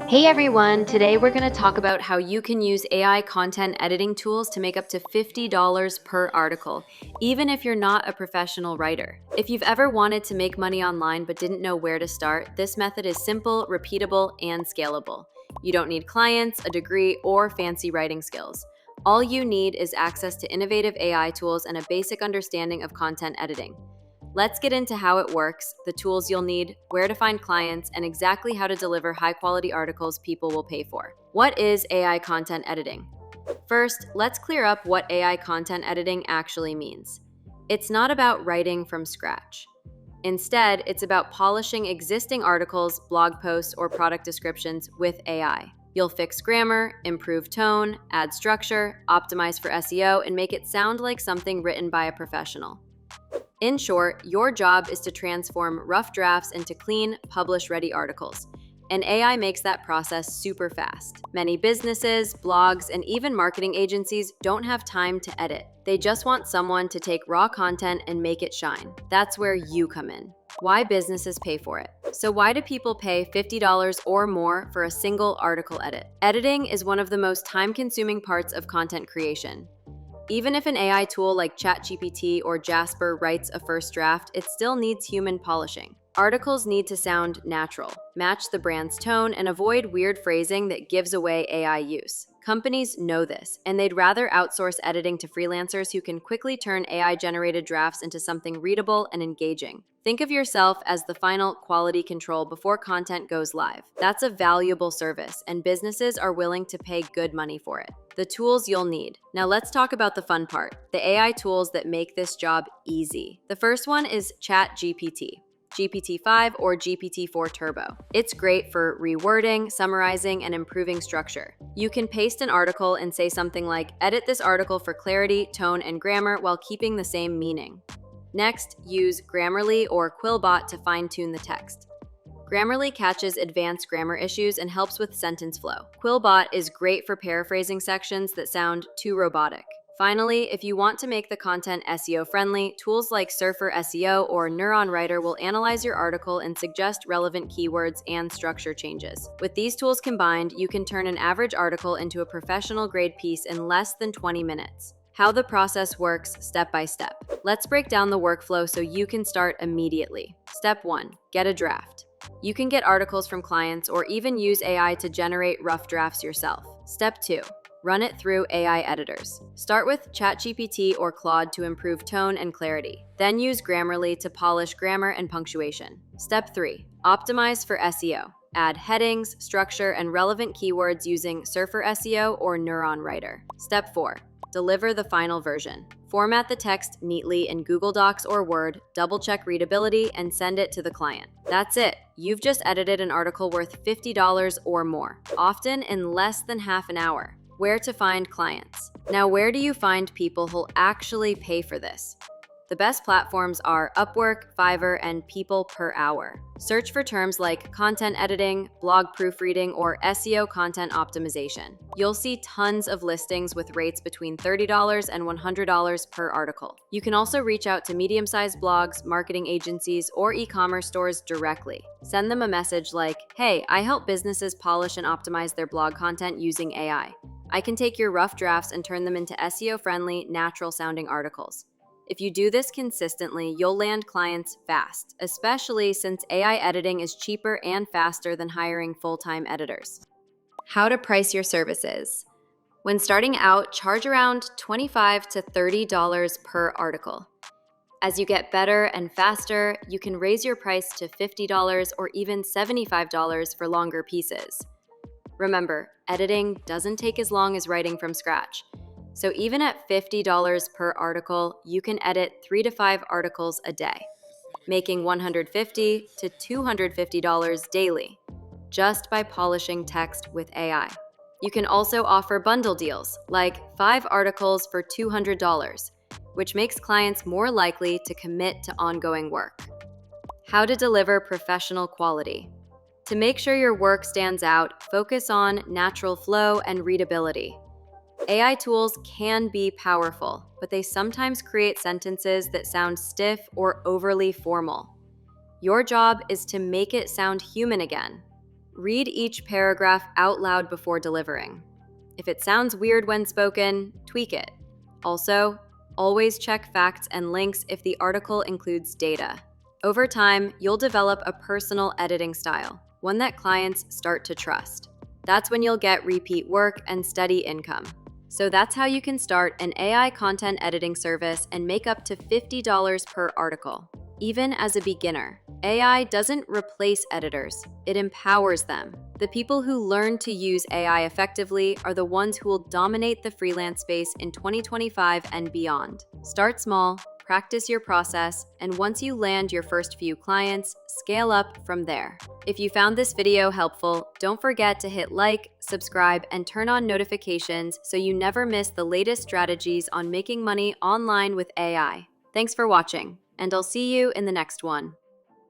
Hey everyone, today we're going to talk about how you can use AI content editing tools to make up to $50 per article, even if you're not a professional writer. If you've ever wanted to make money online but didn't know where to start, this method is simple, repeatable, and scalable. You don't need clients, a degree, or fancy writing skills. All you need is access to innovative AI tools and a basic understanding of content editing. Let's get into how it works, the tools you'll need, where to find clients, and exactly how to deliver high-quality articles people will pay for. What is AI content editing? First, let's clear up what AI content editing actually means. It's not about writing from scratch. Instead, it's about polishing existing articles, blog posts, or product descriptions with AI. You'll fix grammar, improve tone, add structure, optimize for SEO, and make it sound like something written by a professional. In short, your job is to transform rough drafts into clean, publish-ready articles. And AI makes that process super fast. Many businesses, blogs, and even marketing agencies don't have time to edit. They just want someone to take raw content and make it shine. That's where you come in. Why businesses pay for it? So why do people pay $50 or more for a single article edit? Editing is one of the most time-consuming parts of content creation. Even if an AI tool like ChatGPT or Jasper writes a first draft, it still needs human polishing. Articles need to sound natural, match the brand's tone, and avoid weird phrasing that gives away AI use. Companies know this, and they'd rather outsource editing to freelancers who can quickly turn AI-generated drafts into something readable and engaging. Think of yourself as the final quality control before content goes live. That's a valuable service, and businesses are willing to pay good money for it. The tools you'll need. Now let's talk about the fun part, the AI tools that make this job easy. The first one is ChatGPT. GPT-5 or GPT-4 Turbo. It's great for rewording, summarizing, and improving structure. You can paste an article and say something like, edit this article for clarity, tone, and grammar while keeping the same meaning. Next, use Grammarly or QuillBot to fine-tune the text. Grammarly catches advanced grammar issues and helps with sentence flow. QuillBot is great for paraphrasing sections that sound too robotic. Finally, if you want to make the content SEO-friendly, tools like Surfer SEO or Neuron Writer will analyze your article and suggest relevant keywords and structure changes. With these tools combined, you can turn an average article into a professional-grade piece in less than 20 minutes. How the process works step by step. Let's break down the workflow so you can start immediately. Step 1. Get a draft. You can get articles from clients or even use AI to generate rough drafts yourself. Step 2. Run it through AI editors. Start with ChatGPT or Claude to improve tone and clarity. Then use Grammarly to polish grammar and punctuation. Step 3. Optimize for SEO. Add headings, structure, and relevant keywords using Surfer SEO or Neuron Writer. Step 4. Deliver the final version. Format the text neatly in Google Docs or Word, double-check readability, and send it to the client. That's it. You've just edited an article worth $50 or more, often in less than half an hour. Where to find clients. Now, where do you find people who'll actually pay for this? The best platforms are Upwork, Fiverr, and people per hour. Search for terms like content editing, blog proofreading, or SEO content optimization. You'll see tons of listings with rates between $30 and $100 per article. You can also reach out to medium-sized blogs, marketing agencies, or e-commerce stores directly. Send them a message like, hey, I help businesses polish and optimize their blog content using AI. I can take your rough drafts and turn them into SEO-friendly, natural-sounding articles. If you do this consistently, you'll land clients fast, especially since AI editing is cheaper and faster than hiring full-time editors. How to price your services. When starting out, charge around $25 to $30 per article. As you get better and faster, you can raise your price to $50 or even $75 for longer pieces. Remember, editing doesn't take as long as writing from scratch. So even at $50 per article, you can edit 3 to 5 articles a day, making $150 to $250 daily, just by polishing text with AI. You can also offer bundle deals, like 5 articles for $200, which makes clients more likely to commit to ongoing work. How to deliver professional quality. To make sure your work stands out, focus on natural flow and readability. AI tools can be powerful, but they sometimes create sentences that sound stiff or overly formal. Your job is to make it sound human again. Read each paragraph out loud before delivering. If it sounds weird when spoken, tweak it. Also, always check facts and links if the article includes data. Over time, you'll develop a personal editing style, one that clients start to trust. That's when you'll get repeat work and steady income. So that's how you can start an AI content editing service and make up to $50 per article. Even as a beginner, AI doesn't replace editors, it empowers them. The people who learn to use AI effectively are the ones who will dominate the freelance space in 2025 and beyond. Start small, practice your process, and once you land your first few clients, scale up from there. If you found this video helpful, don't forget to hit like, subscribe, and turn on notifications so you never miss the latest strategies on making money online with AI. Thanks for watching, and I'll see you in the next one.